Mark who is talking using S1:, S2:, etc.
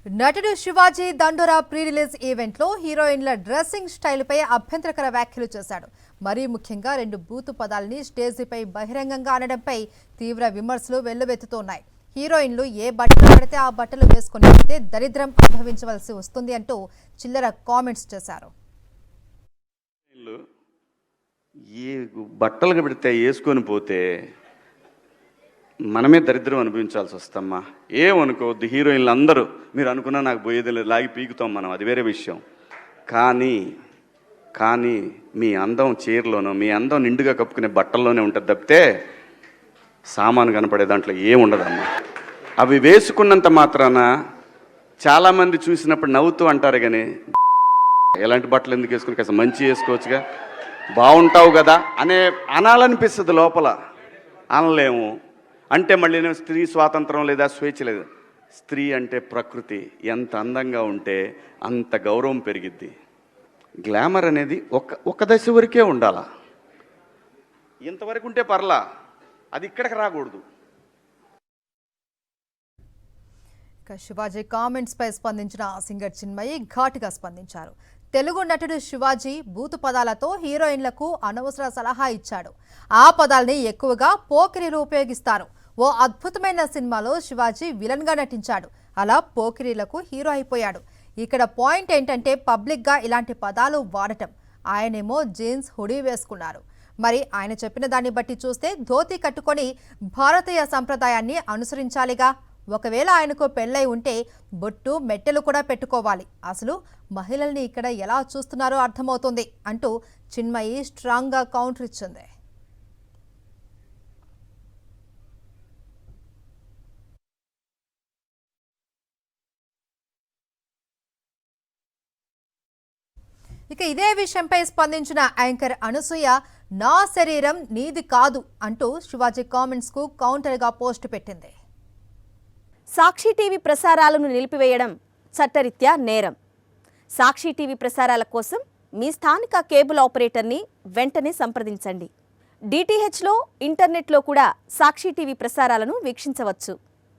S1: నటుడు శివాజీ దండోరా pre release event లో హీరోయిన్ల డ్రెస్సింగ్ స్టైల్ పై అభ్యంతరకర వ్యాఖ్యలు చేశాడు. మరీ ముఖ్యంగా రెండు బూతు పదాలని స్టేజీపై బహిరంగంగా అనడంపై తీవ్ర విమర్శలు వెల్లువెత్తుతున్నాయి. హీరోయిన్లు ఏ బట్టలు పడితే ఆ బట్టలు వేసుకుని వెళ్తే దరిద్రం అనుభవించవలసి వస్తుంది అంటూ చిల్లర కామెంట్స్ చేశారు.
S2: ఏ బట్టలు పెడితే వేసుకొని పోతే మనమే దరిద్రం అనుభవించాల్సి వస్తమ్మా. ఏమనుకోవద్దు, హీరోయిన్లు అందరూ మీరు అనుకున్నా నాకు పోయేది లేదు, లాగి పీకుతాం మనం, అది వేరే విషయం. కానీ మీ అందం చీరలోనో మీ అందం నిండుగా కప్పుకునే బట్టల్లోనే ఉంటుంది తప్పితే సామాను కనపడే దాంట్లో ఏముండదమ్మా. అవి వేసుకున్నంత మాత్రాన చాలామంది చూసినప్పుడు నవ్వుతూ అంటారు, కానీ ఎలాంటి బట్టలు ఎందుకు వేసుకుని కాస్త మంచి వేసుకోవచ్చుగా, బాగుంటావు కదా అనాలనిపిస్తుంది. లోపల అనలేము. అంటే మళ్ళీ స్త్రీ స్వాతంత్రం లేదా స్వేచ్ఛ లేదు. స్త్రీ అంటే ప్రకృతి, ఎంత అందంగా ఉంటే అంత గౌరవం పెరిగిద్ది. గ్లామర్ అనేది ఒక దశ వరకే ఉండాలా, ఇంతవరకు ఉంటే పర్లా, అది ఇక్కడికి రాకూడదు.
S1: శివాజీ కామెంట్స్ పై స్పందించిన సింగర్ చిన్మయి ఘాటుగా స్పందించారు. తెలుగు నటుడు శివాజీ బూతు పదాలతో హీరోయిన్లకు అనవసర సలహా ఇచ్చాడు. ఆ పదాల్ని ఎక్కువగా పోకిరీలు ఉపయోగిస్తారు. ఓ అద్భుతమైన సినిమాలో శివాజీ విలన్ గా నటించాడు. అలా పోకిరీలకు హీరో అయిపోయాడు. ఇక్కడ పాయింట్ ఏంటంటే పబ్లిక్ గా ఇలాంటి పదాలు వాడటం. ఆయనేమో జీన్స్ హుడీ వేసుకున్నారు. మరి ఆయన చెప్పిన దాన్ని బట్టి చూస్తే ధోతి కట్టుకొని భారతీయ సంప్రదాయాన్ని అనుసరించాలిగా. ఒకవేళ ఆయనకు పెళ్ళై ఉంటే బొట్టు మెట్టెలు కూడా పెట్టుకోవాలి. అసలు మహిళల్ని ఇక్కడ ఎలా చూస్తున్నారో అర్థమవుతుంది అంటూ చిన్మయి స్ట్రాంగ్ గా కౌంటర్ ఇచ్చింది. ఇక ఇదే విషయంపై స్పందించిన యాంకర్ అనసూయ నా శరీరం నీది కాదు అంటూ శివాజీ కామెంట్స్ కు కౌంటర్ గా పోస్ట్ పెట్టింది.
S3: సాక్షి టీవీ ప్రసారాలను నిలిపివేయడం చట్టరీత్యా నేరం. సాక్షి టీవీ ప్రసారాల కోసం మీ స్థానిక కేబుల్ ఆపరేటర్ని వెంటనే సంప్రదించండి. డిటిహెచ్లో, ఇంటర్నెట్లో కూడా సాక్షి టీవీ ప్రసారాలను వీక్షించవచ్చు.